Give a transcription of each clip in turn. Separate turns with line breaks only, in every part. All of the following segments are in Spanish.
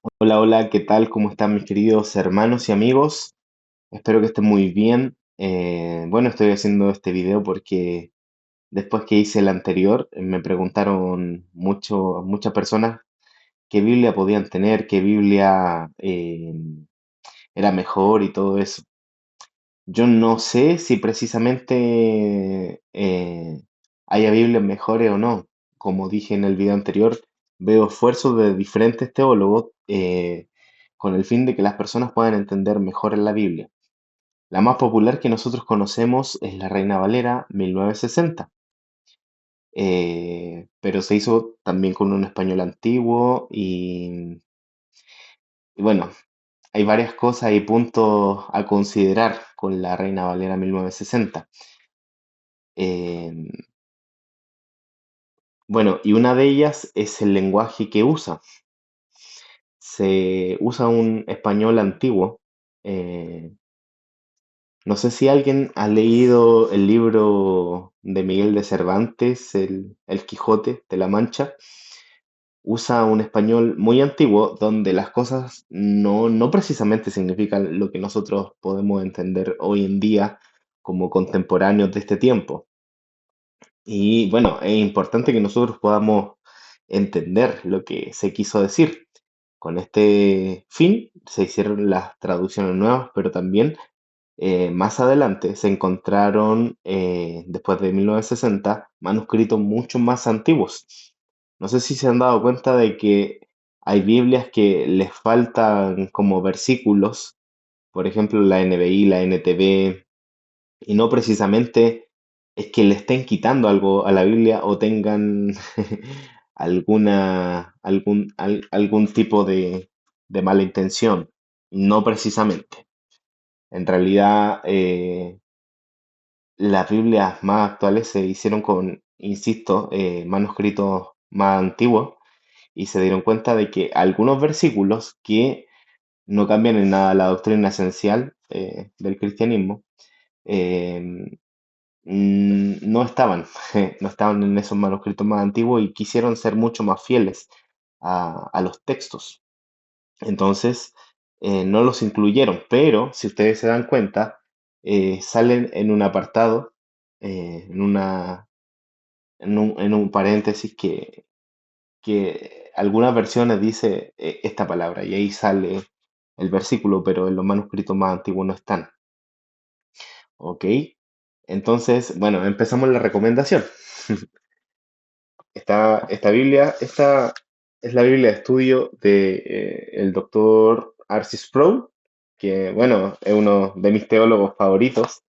Hola, hola, ¿qué tal? ¿Cómo están mis queridos hermanos y amigos? Espero que estén muy bien. Bueno, estoy haciendo este video porque después que hice el anterior, me preguntaron muchas personas qué Biblia podían tener, qué Biblia era mejor y todo eso. Yo no sé si precisamente haya Biblias mejores o no. Como dije en el video anterior, veo esfuerzos de diferentes teólogos con el fin de que las personas puedan entender mejor la Biblia. La más popular que nosotros conocemos es la Reina Valera 1960, pero se hizo también con un español antiguo y bueno, hay varias cosas y puntos a considerar con la Reina Valera 1960. Eh, bueno, y una de ellas es el lenguaje que usa. Se usa un español antiguo. eh, no sé si alguien ha leído el libro de Miguel de Cervantes, el Quijote de la Mancha. Usa un español muy antiguo donde las cosas no precisamente significan lo que nosotros podemos entender hoy en día como contemporáneos de este tiempo. Y bueno, es importante que nosotros podamos entender lo que se quiso decir. Con este fin se hicieron las traducciones nuevas, pero también más adelante se encontraron, después de 1960, manuscritos mucho más antiguos. No sé si se han dado cuenta de que hay Biblias que les faltan como versículos, por ejemplo la NBI, la NTV, y no precisamente es que le estén quitando algo a la Biblia o tengan algún tipo de mala intención. No precisamente. En realidad, las Biblias más actuales se hicieron con, insisto, manuscritos más antiguos y se dieron cuenta de que algunos versículos que no cambian en nada la doctrina esencial del cristianismo, eh, no estaban, no estaban en esos manuscritos más antiguos y quisieron ser mucho más fieles a los textos. Entonces, no los incluyeron, pero si ustedes se dan cuenta, salen en un apartado, en en un paréntesis que algunas versiones dice esta palabra y ahí sale el versículo, pero en los manuscritos más antiguos no están. ¿Ok? Entonces, bueno, empezamos la recomendación. Esta es la Biblia de estudio de el doctor Arcis Sproul, que bueno, es uno de mis teólogos favoritos.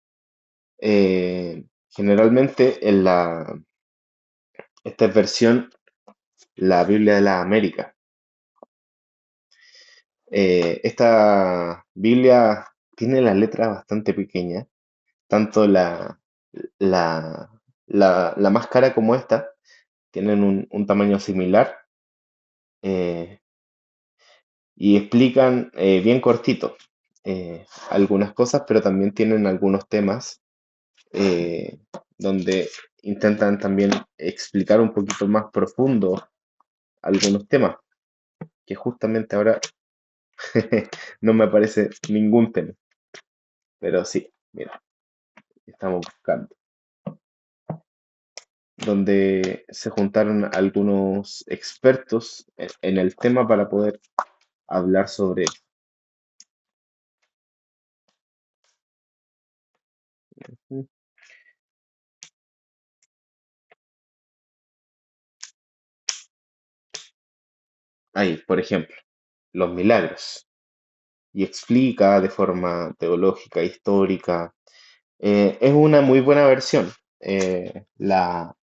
Generalmente esta es versión, la Biblia de la América. Esta Biblia tiene las letras bastante pequeñas, tanto la, la más cara como esta tienen un tamaño similar. eh, y explican bien cortito algunas cosas, pero también tienen algunos temas eh, donde intentan también explicar un poquito más profundo algunos temas, que justamente ahora no me aparece ningún tema, pero sí, mira, estamos buscando, donde se juntaron algunos expertos en el tema para poder hablar sobre eso. Ahí, por ejemplo, los milagros. Y explica de forma teológica, histórica. Es una muy buena versión, la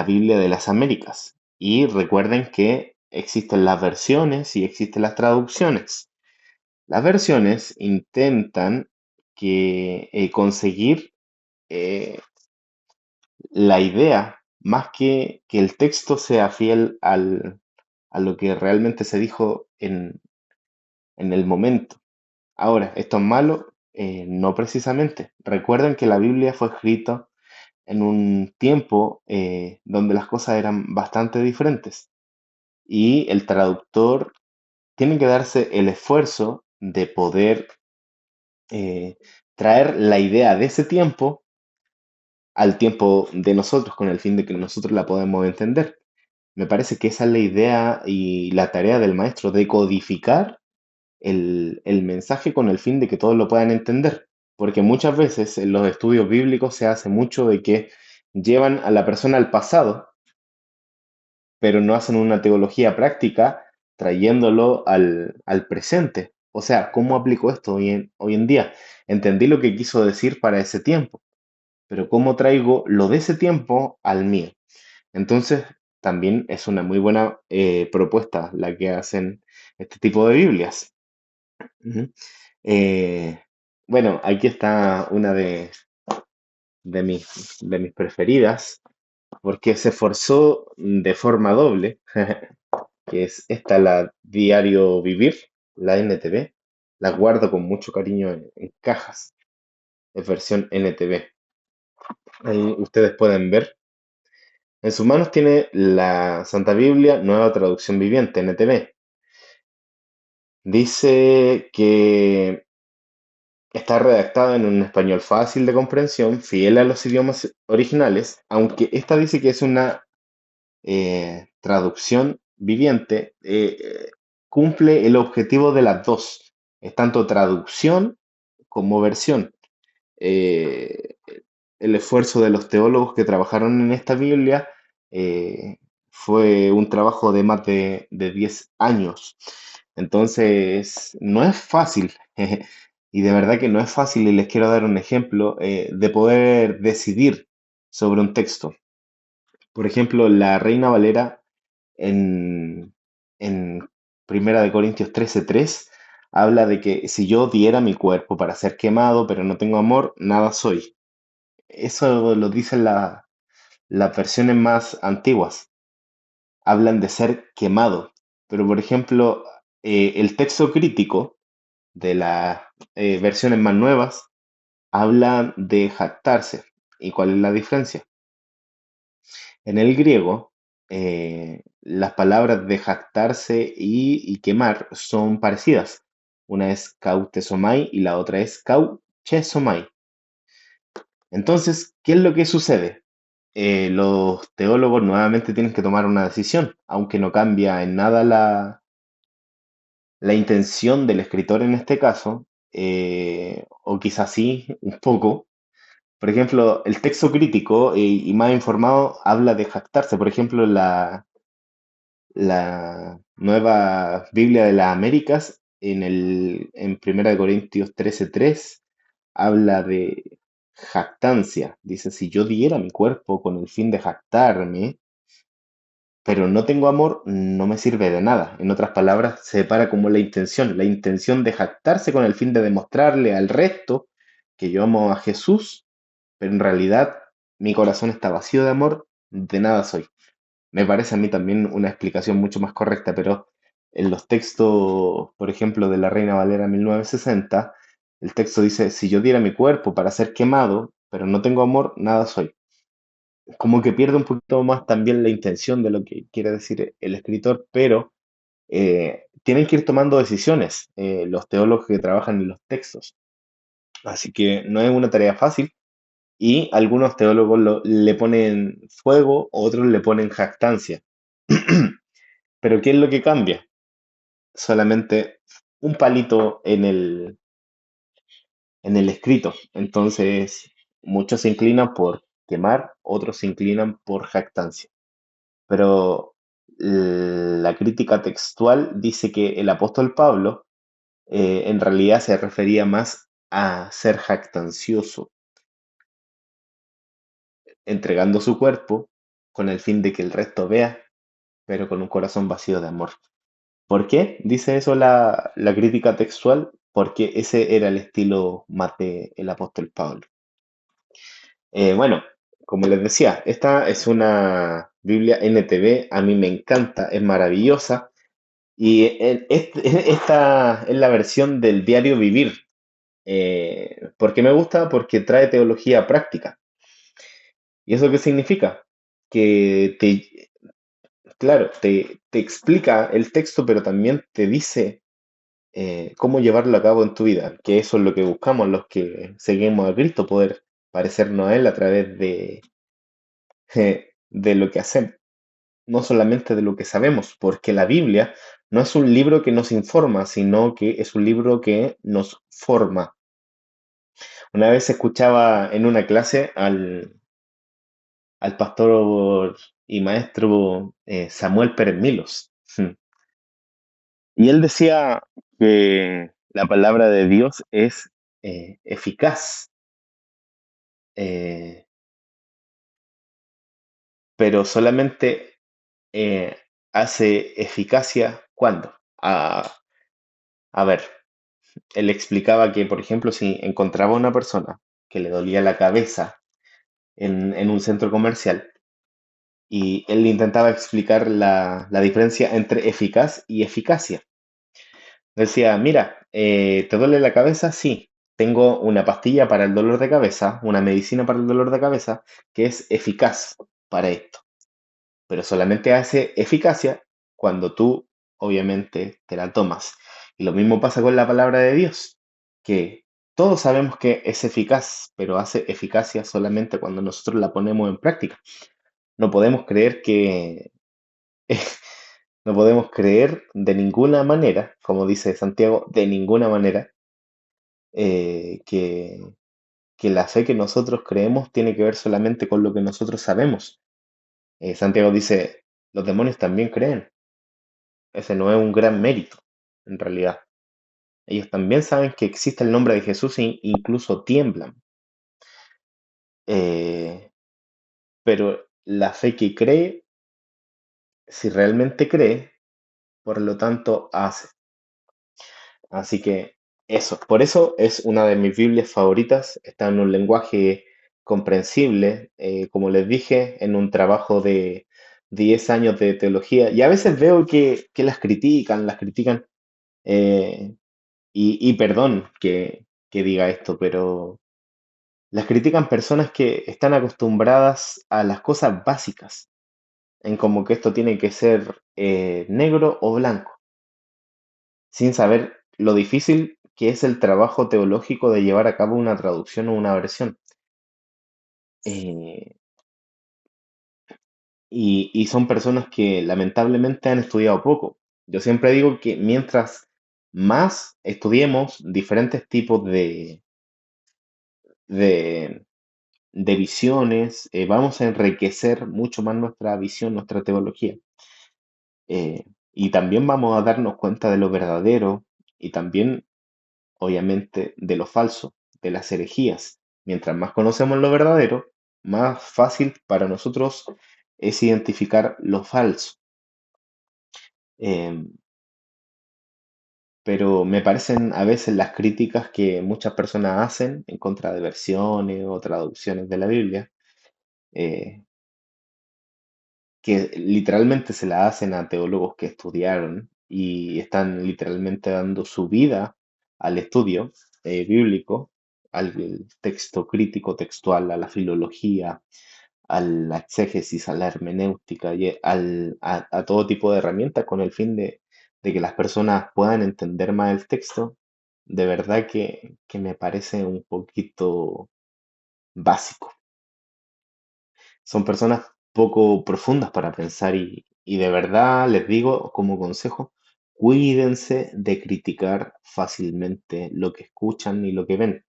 Biblia de las Américas. Y recuerden que existen las versiones y existen las traducciones. Las versiones intentan conseguir eh, la idea, más que el texto sea fiel a lo que realmente se dijo en el momento. Ahora, ¿esto es malo? No precisamente. Recuerden que la Biblia fue escrita en un tiempo donde las cosas eran bastante diferentes y el traductor tiene que darse el esfuerzo de poder eh, traer la idea de ese tiempo al tiempo de nosotros, con el fin de que nosotros la podamos entender. Me parece que esa es la idea y la tarea del maestro, de codificar el mensaje con el fin de que todos lo puedan entender. Porque muchas veces en los estudios bíblicos se hace mucho de que llevan a la persona al pasado, pero no hacen una teología práctica trayéndolo al presente. O sea, ¿cómo aplico esto hoy en día? Entendí lo que quiso decir para ese tiempo, pero ¿cómo traigo lo de ese tiempo al mío? Entonces, también es una muy buena propuesta la que hacen este tipo de Biblias. Ujú. Eh, bueno, aquí está una de mis preferidas, porque se forzó de forma doble, que es esta, la Diario Vivir, la NTV. La guardo con mucho cariño en cajas, es versión NTV. Ahí ustedes pueden ver. En sus manos tiene la Santa Biblia, nueva traducción viviente, NTV. Dice que está redactada en un español fácil de comprensión, fiel a los idiomas originales, aunque esta dice que es una traducción viviente, cumple el objetivo de las dos. Es tanto traducción como versión. Eh, el esfuerzo de los teólogos que trabajaron en esta Biblia eh, fue un trabajo de más de 10 años. Entonces, no es fácil. Y de verdad que no es fácil, y les quiero dar un ejemplo de poder decidir sobre un texto. Por ejemplo, la Reina Valera en, en Primera de Corintios 13:3 habla de que si yo diera mi cuerpo para ser quemado, pero no tengo amor, nada soy. Eso lo dicen las versiones más antiguas. Hablan de ser quemado. Pero, por ejemplo, el texto crítico de las versiones más nuevas habla de jactarse. ¿Y cuál es la diferencia? En el griego, las palabras de jactarse y quemar son parecidas. Una es kautesomai y la otra es kauchesomai. Entonces, ¿qué es lo que sucede? Los teólogos nuevamente tienen que tomar una decisión, aunque no cambia en nada la intención del escritor en este caso, o quizás sí, un poco. Por ejemplo, el texto crítico y más informado habla de jactarse. Por ejemplo, la nueva Biblia de las Américas, en Primera de Corintios 13:3, habla de jactancia. Dice, si yo diera mi cuerpo con el fin de jactarme, pero no tengo amor, no me sirve de nada. En otras palabras, se separa como la intención de jactarse con el fin de demostrarle al resto que yo amo a Jesús, pero en realidad mi corazón está vacío de amor, de nada soy. Me parece a mí también una explicación mucho más correcta, pero en los textos, por ejemplo, de la Reina Valera 1960, el texto dice, si yo diera mi cuerpo para ser quemado, pero no tengo amor, nada soy. Como que pierde un poquito más también la intención de lo que quiere decir el escritor, pero tienen que ir tomando decisiones los teólogos que trabajan en los textos. Así que no es una tarea fácil y algunos teólogos le ponen fuego, otros le ponen jactancia. Pero ¿qué es lo que cambia? Solamente un palito en el escrito. Entonces, muchos se inclinan por quemar, otros se inclinan por jactancia. Pero la crítica textual dice que el apóstol Pablo en realidad se refería más a ser jactancioso, entregando su cuerpo con el fin de que el resto vea, pero con un corazón vacío de amor. ¿Por qué? Dice eso la crítica textual, porque ese era el estilo más del apóstol Pablo. Bueno, como les decía, esta es una Biblia NTV, a mí me encanta, es maravillosa, y esta es la versión del diario vivir. ¿Por qué me gusta? Porque trae teología práctica. ¿Y eso qué significa? Que claro, te explica el texto, pero también te dice cómo llevarlo a cabo en tu vida, que eso es lo que buscamos los que seguimos a Cristo, poder parecernos a Él a través de lo que hacemos, no solamente de lo que sabemos, porque la Biblia no es un libro que nos informa, sino que es un libro que nos forma. Una vez escuchaba en una clase al pastor y maestro Samuel Pérez Milos, y él decía que la palabra de Dios es eficaz, eh, pero solamente eh, hace eficacia cuando. A ver, él explicaba que, por ejemplo, si encontraba una persona que le dolía la cabeza en un centro comercial y él intentaba explicar la diferencia entre eficaz y eficacia. Decía, mira, ¿te duele la cabeza? Sí. Tengo una pastilla para el dolor de cabeza, una medicina para el dolor de cabeza, que es eficaz para esto, pero solamente hace eficacia cuando tú, obviamente, te la tomas. Y lo mismo pasa con la palabra de Dios, que todos sabemos que es eficaz, pero hace eficacia solamente cuando nosotros la ponemos en práctica. No podemos creer que, no podemos creer de ninguna manera, como dice Santiago, de ninguna manera, eh, que, que la fe que nosotros creemos tiene que ver solamente con lo que nosotros sabemos. Santiago dice, los demonios también creen. Ese no es un gran mérito, en realidad. Ellos también saben que existe el nombre de Jesús e incluso tiemblan. Eh, pero la fe que cree, si realmente cree, por lo tanto hace. Así que eso, por eso es una de mis Biblias favoritas. Está en un lenguaje comprensible, como les dije, en un trabajo de 10 años de teología. Y a veces veo que las critican. eh, y perdón que diga esto, pero las critican personas que están acostumbradas a las cosas básicas, en como que esto tiene que ser negro o blanco, sin saber lo difícil que es el trabajo teológico de llevar a cabo una traducción o una versión. Eh, y son personas que lamentablemente han estudiado poco. Yo siempre digo que mientras más estudiemos diferentes tipos de, de visiones, vamos a enriquecer mucho más nuestra visión, nuestra teología. Y también vamos a darnos cuenta de lo verdadero y también, obviamente, de lo falso, de las herejías. Mientras más conocemos lo verdadero, más fácil para nosotros es identificar lo falso. Eh, pero me parecen a veces las críticas que muchas personas hacen en contra de versiones o traducciones de la Biblia, eh, que literalmente se la hacen a teólogos que estudiaron y están literalmente dando su vida al estudio bíblico, al texto crítico textual, a la filología, a la exégesis, a la hermenéutica y a todo tipo de herramientas con el fin de que las personas puedan entender más el texto. De verdad que me parece un poquito básico. Son personas poco profundas para pensar y de verdad les digo como consejo, cuídense de criticar fácilmente lo que escuchan y lo que ven,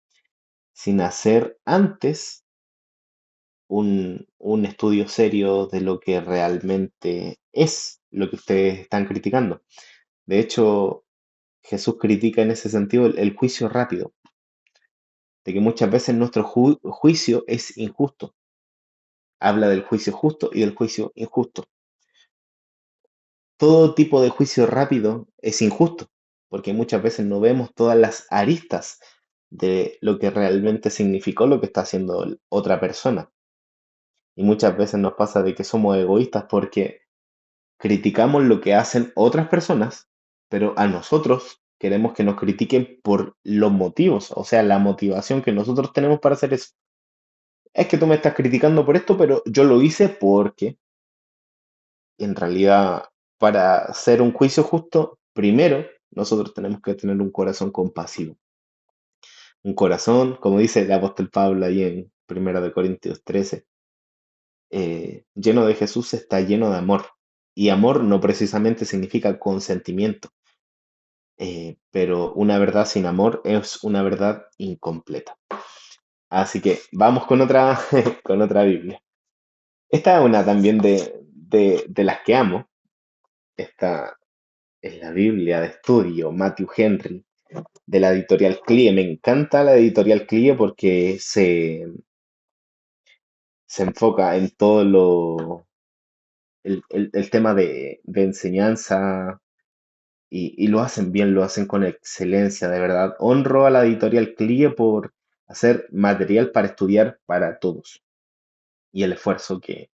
sin hacer antes un estudio serio de lo que realmente es lo que ustedes están criticando. De hecho, Jesús critica en ese sentido el juicio rápido, de que muchas veces nuestro juicio es injusto. Habla del juicio justo y del juicio injusto. Todo tipo de juicio rápido es injusto, porque muchas veces no vemos todas las aristas de lo que realmente significó lo que está haciendo otra persona. Y muchas veces nos pasa de que somos egoístas porque criticamos lo que hacen otras personas, pero a nosotros queremos que nos critiquen por los motivos, o sea, la motivación que nosotros tenemos para hacer eso. Es que tú me estás criticando por esto, pero yo lo hice porque. en realidad, para hacer un juicio justo, primero nosotros tenemos que tener un corazón compasivo. Un corazón, como dice el apóstol Pablo ahí en 1 Corintios 13, lleno de Jesús está lleno de amor. Y amor no precisamente significa consentimiento, pero una verdad sin amor es una verdad incompleta. Así que vamos con otra, con otra Biblia. Esta es una también de las que amo. Esta es la Biblia de estudio Matthew Henry, de la editorial CLIE. Me encanta la editorial CLIE porque se enfoca en todo el tema de enseñanza y lo hacen bien, lo hacen con excelencia, de verdad. Honro a la editorial CLIE por hacer material para estudiar para todos y el esfuerzo que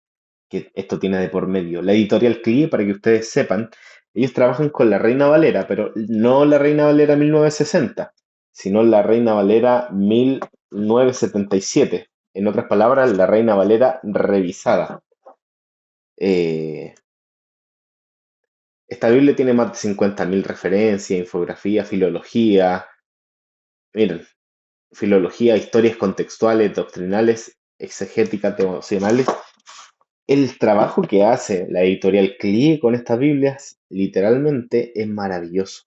esto tiene de por medio. La editorial CLIE, para que ustedes sepan, ellos trabajan con la Reina Valera, pero no la Reina Valera 1960, sino la Reina Valera 1977. En otras palabras, la Reina Valera revisada. Eh, Esta Biblia tiene más de 50.000 referencias, infografía, filología, miren, filología, historias contextuales, doctrinales, exegéticas, devocionales. El trabajo que hace la editorial CLIE con estas Biblias literalmente es maravilloso.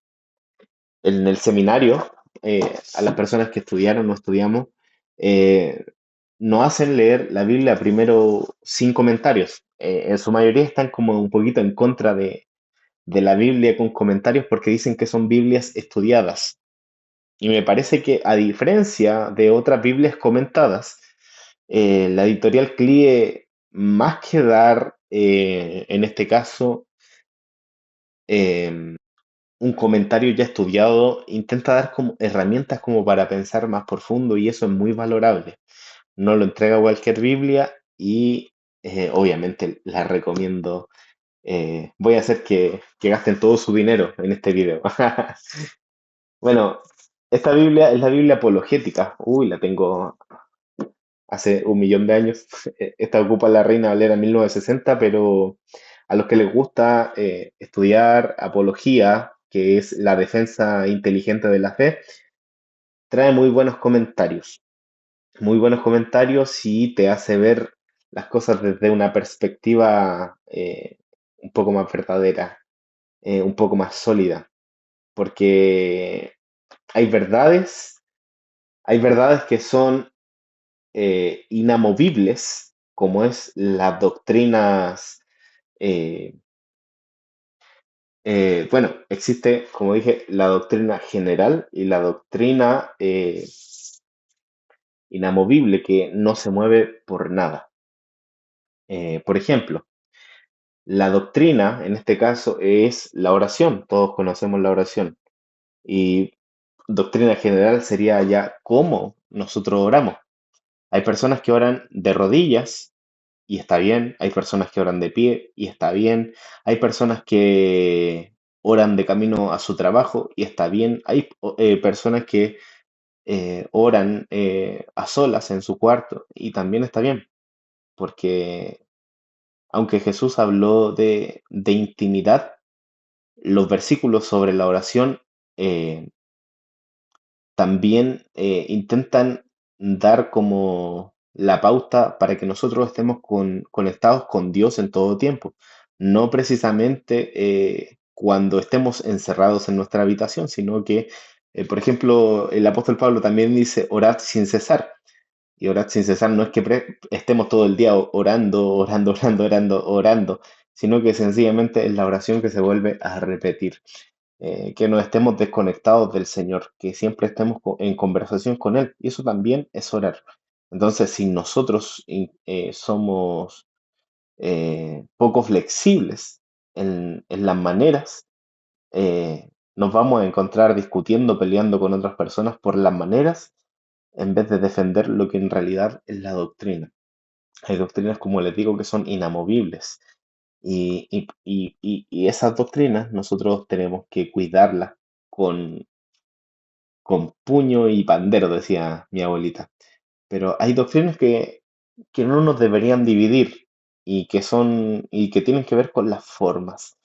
En el seminario, a las personas que estudiaron o estudiamos, eh, nos hacen leer la Biblia primero sin comentarios. En su mayoría están como un poquito en contra de la Biblia con comentarios porque dicen que son Biblias estudiadas. Y me parece que a diferencia de otras Biblias comentadas, la editorial CLIE, más que dar, en este caso, eh, un comentario ya estudiado, intenta dar como herramientas como para pensar más profundo y eso es muy valorable. No lo entrega cualquier Biblia y obviamente la recomiendo. Voy a hacer que gasten todo su dinero en este video. Bueno, esta Biblia es la Biblia apologética. Uy, la tengo hace 1 millón de años. Esta ocupa la Reina Valera 1960, pero a los que les gusta estudiar apología, que es la defensa inteligente de la fe, trae muy buenos comentarios y te hace ver las cosas desde una perspectiva un poco más verdadera, un poco más sólida, porque hay verdades, hay verdades que son inamovibles, como es las doctrinas, eh, bueno, existe, como dije, la doctrina general y la doctrina inamovible que no se mueve por nada. Por ejemplo, la doctrina, en este caso, es la oración. Todos conocemos la oración. Y doctrina general sería ya cómo nosotros oramos. Hay personas que oran de rodillas y está bien. Hay personas que oran de pie y está bien. Hay personas que oran de camino a su trabajo y está bien. Hay personas que oran a solas en su cuarto y también está bien, porque aunque Jesús habló de intimidad, los versículos sobre la oración eh, también intentan dar como la pauta para que nosotros estemos conectados con Dios en todo tiempo. No precisamente cuando estemos encerrados en nuestra habitación, sino que, por ejemplo, el apóstol Pablo también dice, orad sin cesar. Y orad sin cesar no es que estemos todo el día orando, orando, orando, orando, orando, sino que sencillamente es la oración que se vuelve a repetir, que no estemos desconectados del Señor, que siempre estemos en conversación con Él. Y eso también es orar. Entonces, si nosotros somos poco flexibles en las maneras, nos vamos a encontrar discutiendo, peleando con otras personas por las maneras en vez de defender lo que en realidad es la doctrina. Hay doctrinas, como les digo, que son inamovibles. Y esas doctrinas nosotros tenemos que cuidarlas con, con puño y pandero, decía mi abuelita. Pero hay doctrinas que no nos deberían dividir. y que tienen que ver con las formas.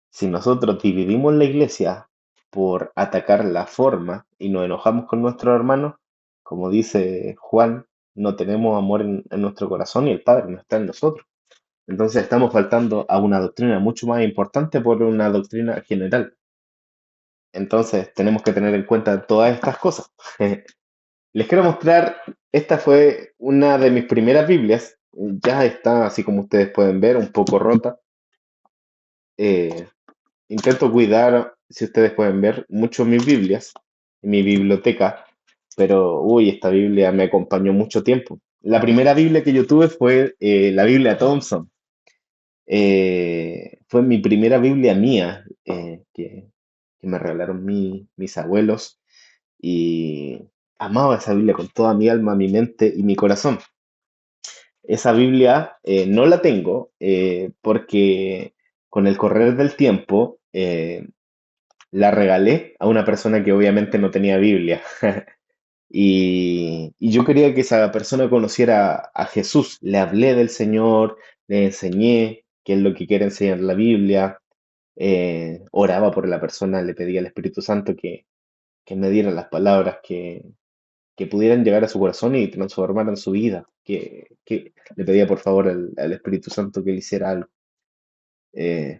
Si nosotros dividimos la iglesia por atacar la forma y nos enojamos con nuestros hermanos, como dice Juan, no tenemos amor en nuestro corazón y el Padre no está en nosotros. Entonces estamos faltando a una doctrina mucho más importante por una doctrina general. Entonces tenemos que tener en cuenta todas estas cosas. Les quiero mostrar, esta fue una de mis primeras Biblias. Ya está, así como ustedes pueden ver, un poco rota. Eh, Intento cuidar, si ustedes pueden ver, mucho mis Biblias, mi biblioteca, pero uy, esta Biblia me acompañó mucho tiempo. La primera Biblia que yo tuve fue la Biblia Thompson. Fue mi primera Biblia mía que me regalaron mis abuelos y amaba esa Biblia con toda mi alma, mi mente y mi corazón. Esa Biblia no la tengo porque con el correr del tiempo la regalé a una persona que obviamente no tenía Biblia. Y yo quería que esa persona conociera a Jesús. Le hablé del Señor, le enseñé qué es lo que quiere enseñar la Biblia. Oraba por la persona, le pedía al Espíritu Santo que me diera las palabras que pudieran llegar a su corazón y transformaran su vida. Que le pedía por favor al Espíritu Santo que le hiciera algo.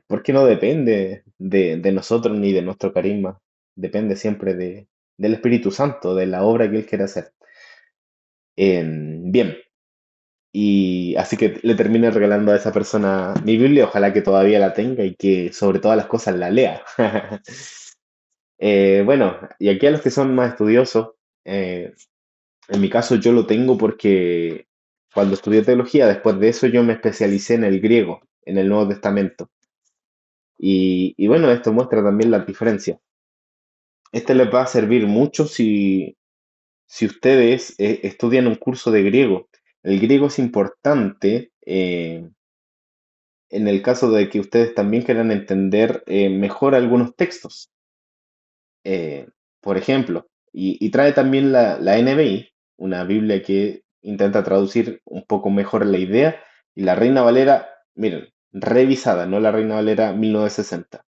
Porque no depende de nosotros ni de nuestro carisma, depende siempre del Espíritu Santo, de la obra que Él quiere hacer. Bien, y así que le terminé regalando a esa persona mi Biblia, ojalá que todavía la tenga y que sobre todas las cosas la lea. Bueno, y aquí a los que son más estudiosos, eh, en mi caso yo lo tengo porque cuando estudié teología, después de eso yo me especialicé en el griego, en el Nuevo Testamento. Y bueno, esto muestra también las diferencias. Este les va a servir mucho si ustedes estudian un curso de griego. El griego es importante en el caso de que ustedes también quieran entender mejor algunos textos. Eh, por ejemplo, y trae también la NBI, una Biblia que intenta traducir un poco mejor la idea, y la Reina Valera, miren, revisada, no la Reina Valera 1960,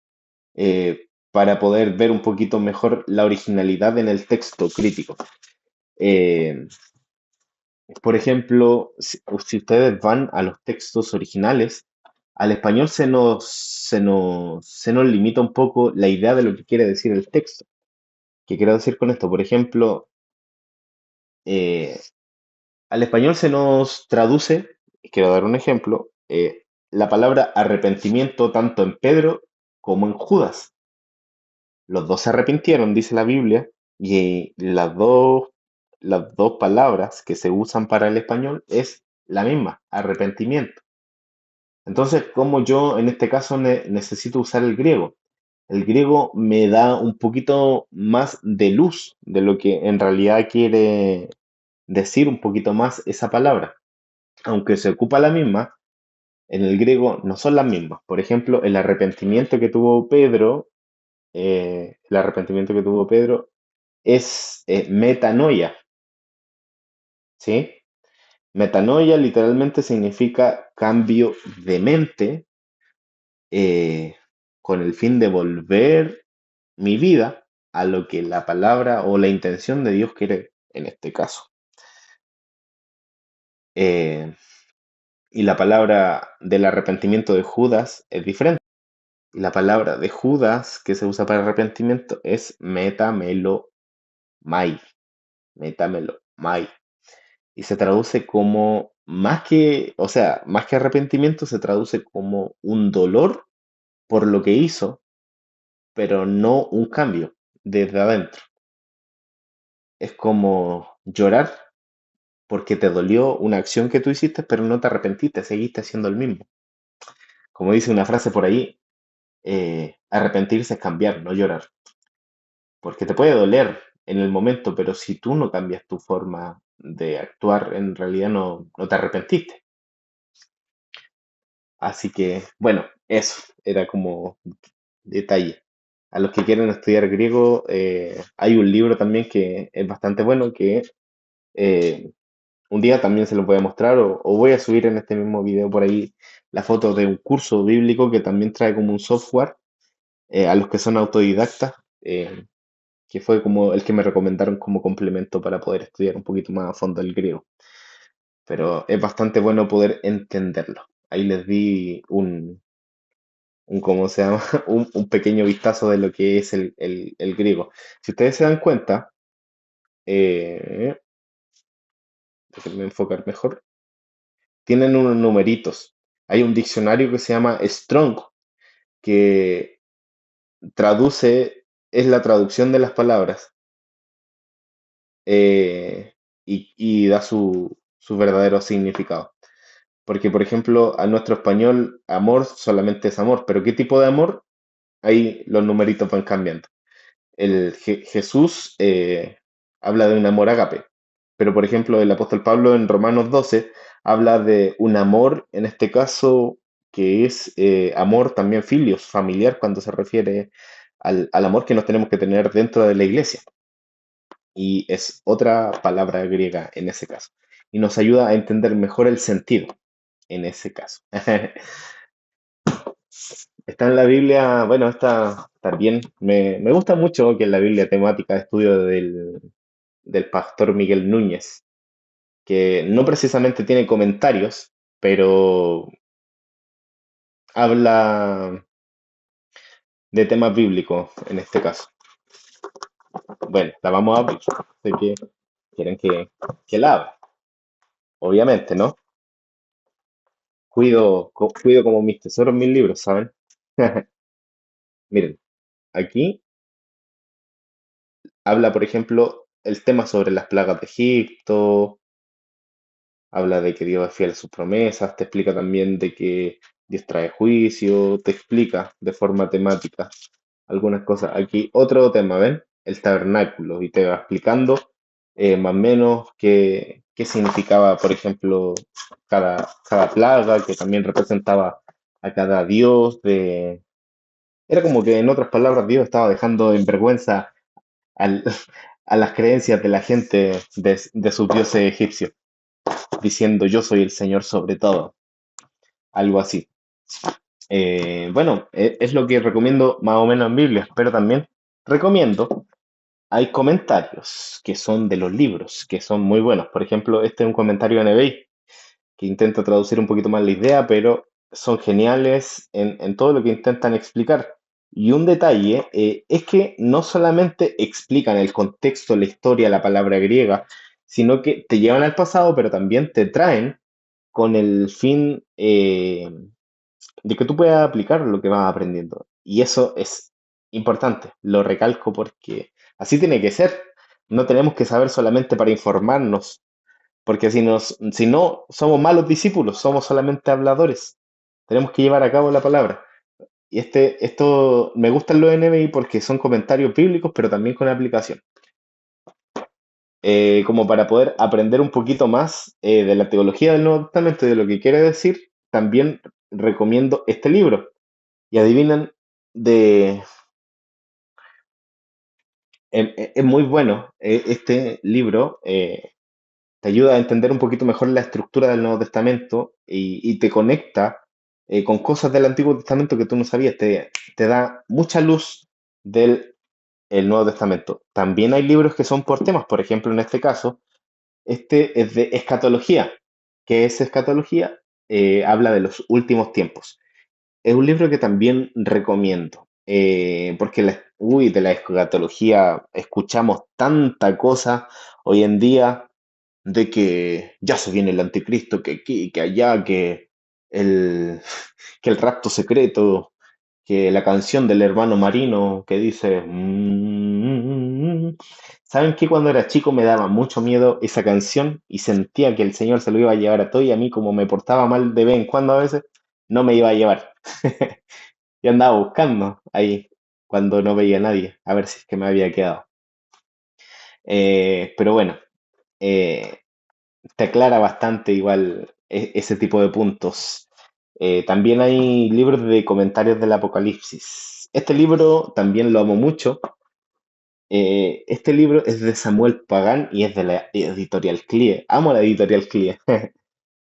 para poder ver un poquito mejor la originalidad en el texto crítico. Eh, por ejemplo, si ustedes van a los textos originales, al español se nos limita un poco la idea de lo que quiere decir el texto. ¿Qué quiero decir con esto? Por ejemplo, eh, al español se nos traduce, y quiero dar un ejemplo, la palabra arrepentimiento tanto en Pedro como en Judas. Los dos se arrepintieron, dice la Biblia, y las dos palabras que se usan para el español es la misma, arrepentimiento. Entonces, como yo en este caso necesito usar el griego? El griego me da un poquito más de luz de lo que en realidad quiere decir un poquito más esa palabra. Aunque se ocupa la misma, en el griego no son las mismas. Por ejemplo, el arrepentimiento que tuvo Pedro es metanoia, ¿sí? Metanoia literalmente significa cambio de mente eh, con el fin de volver mi vida a lo que la palabra o la intención de Dios quiere en este caso. Eh, y la palabra del arrepentimiento de Judas es diferente. Y la palabra de Judas que se usa para arrepentimiento es metamelomai. Metamelomai. Y se traduce como, más que arrepentimiento, se traduce como un dolor por lo que hizo, pero no un cambio desde adentro. Es como llorar porque te dolió una acción que tú hiciste, pero no te arrepentiste, seguiste haciendo el mismo. Como dice una frase por ahí, arrepentirse es cambiar, no llorar. Porque te puede doler en el momento, pero si tú no cambias tu forma de actuar, en realidad no te arrepentiste. Así que, bueno, eso era como detalle. A los que quieren estudiar griego, hay un libro también que es bastante bueno, que eh, un día también se los voy a mostrar o voy a subir en este mismo video por ahí la foto de un curso bíblico que también trae como un software a los que son autodidactas, que fue como el que me recomendaron como complemento para poder estudiar un poquito más a fondo el griego. Pero es bastante bueno poder entenderlo. Ahí les di ¿cómo se llama? Un pequeño vistazo de lo que es el griego. Si ustedes se dan cuenta, eh, déjenme enfocar mejor, tienen unos numeritos. Hay un diccionario que se llama Strong, que traduce, es la traducción de las palabras y da su verdadero significado. Porque, por ejemplo, a nuestro español, amor solamente es amor, pero ¿qué tipo de amor? Ahí los numeritos van cambiando. Jesús habla de un amor ágape, pero por ejemplo el apóstol Pablo en Romanos 12 habla de un amor, en este caso, que es amor también filios, familiar, cuando se refiere al amor que nos tenemos que tener dentro de la iglesia. Y es otra palabra griega en ese caso. Y nos ayuda a entender mejor el sentido en ese caso. Está en la Biblia, bueno, está también, me gusta mucho que en la Biblia temática de estudio del pastor Miguel Núñez, que no precisamente tiene comentarios, pero habla de temas bíblicos en este caso. Bueno, la vamos a abrir. Sé que quieren que la abra, obviamente, ¿no? Cuido como mis tesoros mis libros, ¿saben? Miren, aquí habla, por ejemplo, el tema sobre las plagas de Egipto, habla de que Dios es fiel a sus promesas, te explica también de que Dios trae juicio, te explica de forma temática algunas cosas. Aquí otro tema, ¿ven? El tabernáculo, y te va explicando más o menos qué significaba, por ejemplo, cada plaga, que también representaba a cada dios de... Era como que, en otras palabras, Dios estaba dejando en vergüenza al- a las creencias de la gente de sus dioses egipcios, diciendo yo soy el Señor sobre todo, algo así. Bueno, es lo que recomiendo más o menos en Biblia, pero también recomiendo, hay comentarios que son de los libros, que son muy buenos. Por ejemplo, este es un comentario de Nebey, que intenta traducir un poquito más la idea, pero son geniales en todo lo que intentan explicar. Y un detalle es que no solamente explican el contexto, la historia, la palabra griega, sino que te llevan al pasado, pero también te traen con el fin de que tú puedas aplicar lo que vas aprendiendo. Y eso es importante, lo recalco porque así tiene que ser. No tenemos que saber solamente para informarnos, porque si no, somos malos discípulos, somos solamente habladores. Tenemos que llevar a cabo la palabra. Y esto me gustan los NBI porque son comentarios bíblicos, pero también con aplicación. Como para poder aprender un poquito más de la teología del Nuevo Testamento y de lo que quiere decir, también recomiendo este libro. Y adivinen, de, es muy bueno. Este libro te ayuda a entender un poquito mejor la estructura del Nuevo Testamento y te conecta con cosas del Antiguo Testamento que tú no sabías. Te da mucha luz del el Nuevo Testamento. También hay libros que son por temas. Por ejemplo, en este caso, este es de escatología. ¿Qué es escatología? Habla de los últimos tiempos. Es un libro que también recomiendo, porque de la escatología escuchamos tanta cosa hoy en día de que ya se viene el anticristo, que aquí, que allá, el, que el rapto secreto, que la canción del hermano Marino que dice... ¿Saben qué? Cuando era chico me daba mucho miedo esa canción y sentía que el Señor se lo iba a llevar a todo y a mí como me portaba mal de vez en cuando a veces, no me iba a llevar. Y andaba buscando ahí cuando no veía a nadie, a ver si es que me había quedado. Pero bueno, eh, te aclara bastante igual ese tipo de puntos. También hay libros de comentarios del Apocalipsis. Este libro también lo amo mucho Este libro es de Samuel Pagán y es de la editorial CLIE. Amo la editorial CLIE.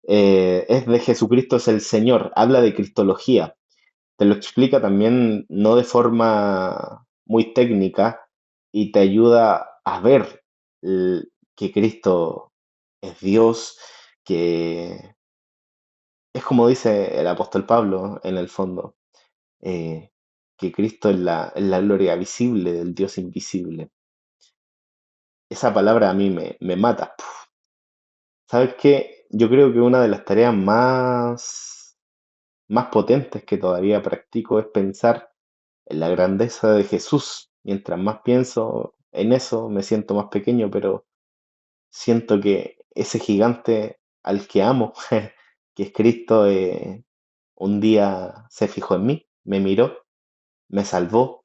Es de Jesucristo es el Señor. Habla de cristología. Te lo explica también no de forma muy técnica y te ayuda a ver que Cristo es Dios, que es como dice el apóstol Pablo en el fondo, eh, que Cristo es la gloria visible del Dios invisible. Esa palabra a mí me mata. ¿Sabes qué? Yo creo que una de las tareas más potentes que todavía practico es pensar en la grandeza de Jesús. Mientras más pienso en eso, me siento más pequeño, pero siento que ese gigante al que amo, que es Cristo, un día se fijó en mí, me miró, me salvó,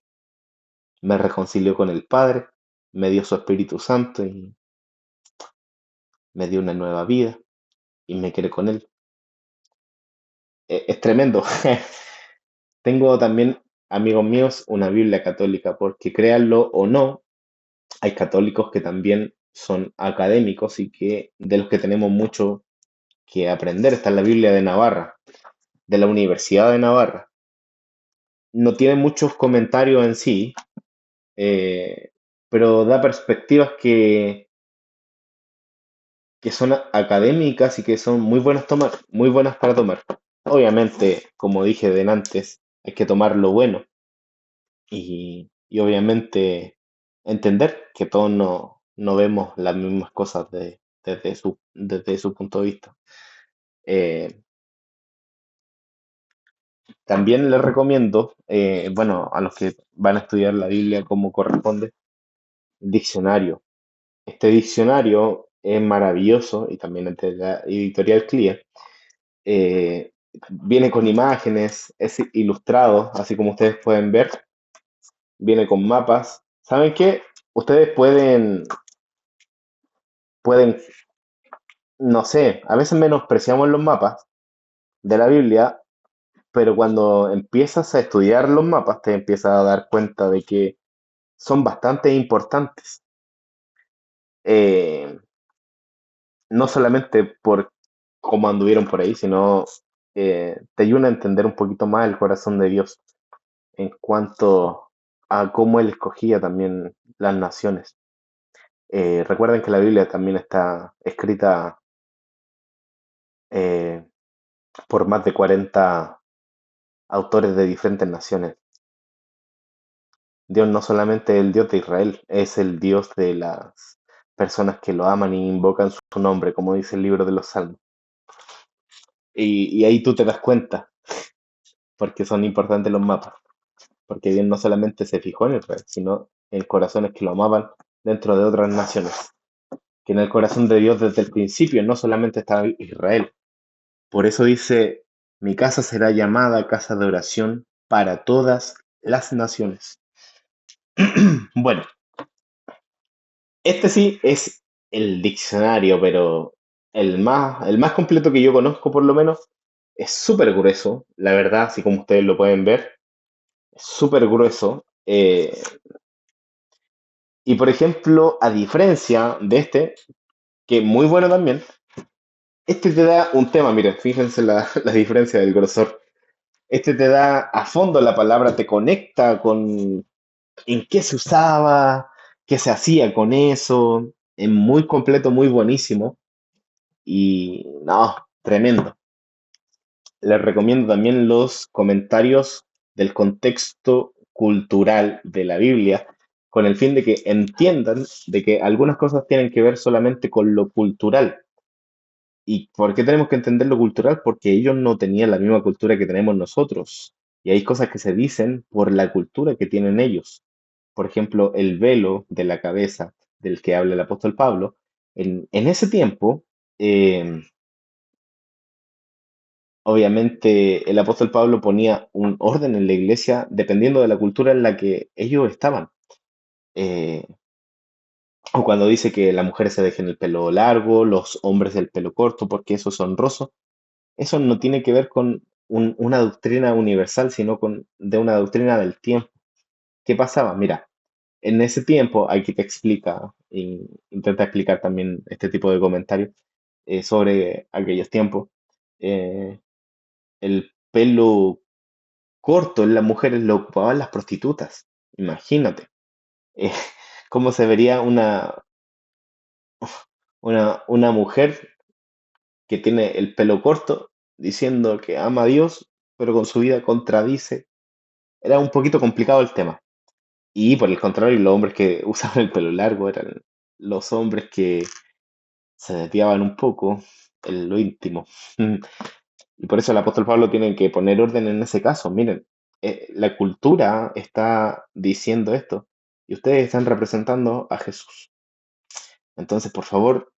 me reconcilió con el Padre, me dio su Espíritu Santo y me dio una nueva vida y me quedé con él. Es tremendo. Tengo también, amigos míos, una Biblia católica, porque créanlo o no, hay católicos que también son académicos y que de los que tenemos mucho que aprender. Está en la Biblia de Navarra, de la Universidad de Navarra. No tiene muchos comentarios en sí, eh, pero da perspectivas que son académicas y que son muy buenas muy buenas para tomar. Obviamente, como dije de antes, hay que tomar lo bueno y obviamente entender que todos no vemos las mismas cosas desde su punto de vista. Eh, También les recomiendo, bueno, a los que van a estudiar la Biblia como corresponde, diccionario. Este diccionario es maravilloso y también es de la editorial CLIA. Eh, Viene con imágenes, es ilustrado, así como ustedes pueden ver, viene con mapas. ¿Saben qué? Ustedes pueden, no sé, a veces menospreciamos los mapas de la Biblia, pero cuando empiezas a estudiar los mapas te empiezas a dar cuenta de que son bastante importantes. Eh, no solamente por cómo anduvieron por ahí, sino te ayuda a entender un poquito más el corazón de Dios en cuanto a cómo Él escogía también las naciones. Recuerden que la Biblia también está escrita eh, por más de 40 autores de diferentes naciones. Dios no solamente es el Dios de Israel, es el Dios de las personas que lo aman y invocan su nombre, como dice el libro de los Salmos. Y ahí tú te das cuenta, porque son importantes los mapas, porque Dios no solamente se fijó en Israel, sino en corazones que lo amaban dentro de otras naciones. Que en el corazón de Dios desde el principio no solamente estaba Israel. Por eso dice, mi casa será llamada casa de oración para todas las naciones. Bueno, este sí es el diccionario, pero el más completo que yo conozco por lo menos. Es súper grueso, la verdad, así como ustedes lo pueden ver. Es súper grueso. Y por ejemplo, a diferencia de este, que es muy bueno también, este te da un tema, miren, fíjense la diferencia del grosor. Este te da a fondo la palabra, te conecta con en qué se usaba, qué se hacía con eso. Es muy completo, muy buenísimo. Y no, tremendo. Les recomiendo también los comentarios del contexto cultural de la Biblia, con el fin de que entiendan de que algunas cosas tienen que ver solamente con lo cultural. ¿Y por qué tenemos que entender lo cultural? Porque ellos no tenían la misma cultura que tenemos nosotros. Y hay cosas que se dicen por la cultura que tienen ellos. Por ejemplo, el velo de la cabeza del que habla el apóstol Pablo. En ese tiempo, eh, obviamente el apóstol Pablo ponía un orden en la iglesia dependiendo de la cultura en la que ellos estaban. Eh, o cuando dice que las mujeres se dejen el pelo largo, los hombres el pelo corto, porque eso es honroso. Eso no tiene que ver con una doctrina universal, sino de una doctrina del tiempo. ¿Qué pasaba? Mira, en ese tiempo, aquí te explica, y intenta explicar también este tipo de comentarios sobre aquellos tiempos. eh, el pelo corto en las mujeres lo ocupaban las prostitutas. Imagínate. eh, cómo se vería una mujer que tiene el pelo corto diciendo que ama a Dios, pero con su vida contradice. Era un poquito complicado el tema. Y por el contrario, los hombres que usaban el pelo largo eran los hombres que se desviaban un poco en lo íntimo. Y por eso el apóstol Pablo tiene que poner orden en ese caso. Miren, la cultura está diciendo esto y ustedes están representando a Jesús. Entonces, por favor,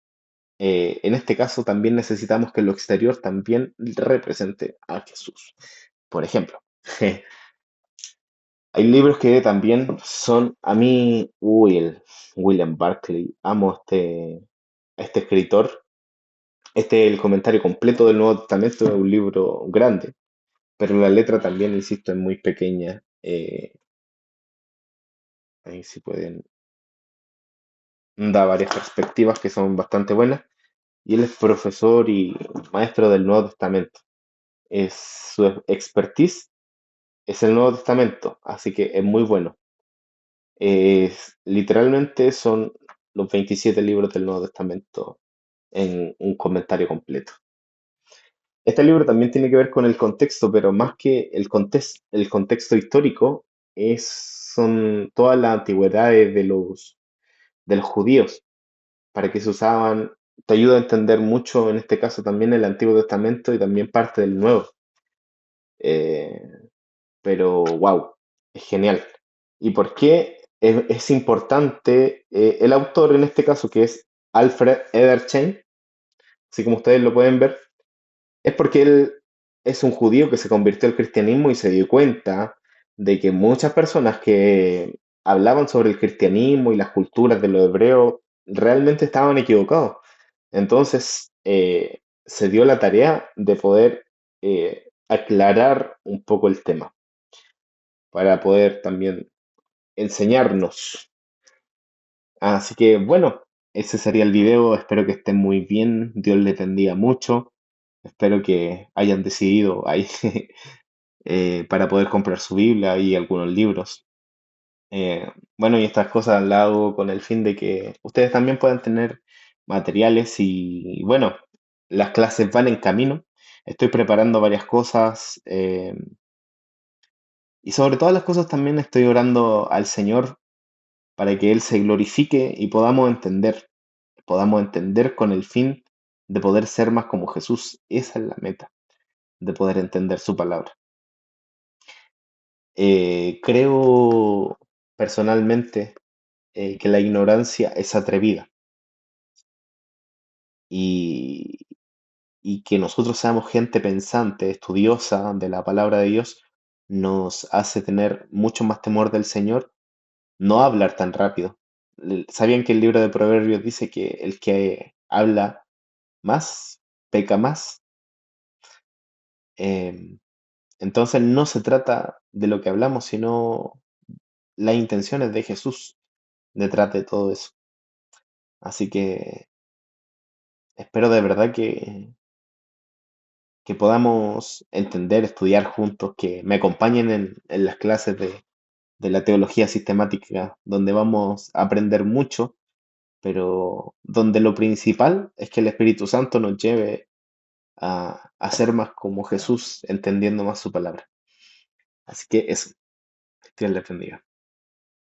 en este caso también necesitamos que lo exterior también represente a Jesús. Por ejemplo, hay libros que también son, a mí, el William Barclay, amo este escritor. Este es el comentario completo del Nuevo Testamento, es un libro grande, pero la letra también, insisto, es muy pequeña. Ahí sí pueden, da varias perspectivas que son bastante buenas. Y él es profesor y maestro del Nuevo Testamento. Su expertise es el Nuevo Testamento, así que es muy bueno. Literalmente son los 27 libros del Nuevo Testamento en un comentario completo. Este libro también tiene que ver con el contexto, pero más que el contexto histórico, son todas las antigüedades de los judíos, para que se usaban. Te ayuda a entender mucho, en este caso también el Antiguo Testamento y también parte del Nuevo. Eh, pero wow, es genial. ¿Y por qué es importante el autor en este caso, que es Alfred Edersheim, así como ustedes lo pueden ver? Es porque él es un judío que se convirtió al cristianismo y se dio cuenta de que muchas personas que hablaban sobre el cristianismo y las culturas de los hebreos realmente estaban equivocados. Entonces, se dio la tarea de poder aclarar un poco el tema para poder también enseñarnos. Así que bueno, ese sería el video. Espero que estén muy bien. Dios les bendiga mucho. Espero que hayan decidido ahí para poder comprar su Biblia y algunos libros. Bueno, y estas cosas las hago con el fin de que ustedes también puedan tener materiales y bueno, las clases van en camino. Estoy preparando varias cosas y sobre todas las cosas también estoy orando al Señor para que Él se glorifique y podamos entender con el fin de poder ser más como Jesús. Esa es la meta, de poder entender su palabra. Creo personalmente que la ignorancia es atrevida y, y que nosotros seamos gente pensante, estudiosa de la palabra de Dios, nos hace tener mucho más temor del Señor, no hablar tan rápido. ¿Sabían que el libro de Proverbios dice que el que habla más, peca más? Em, entonces no se trata de lo que hablamos, sino las intenciones de Jesús detrás de todo eso. Así que espero de verdad que podamos entender, estudiar juntos, que me acompañen en las clases de la teología sistemática, donde vamos a aprender mucho, pero donde lo principal es que el Espíritu Santo nos lleve a ser más como Jesús, entendiendo más su palabra. Así que eso, Dios les bendiga.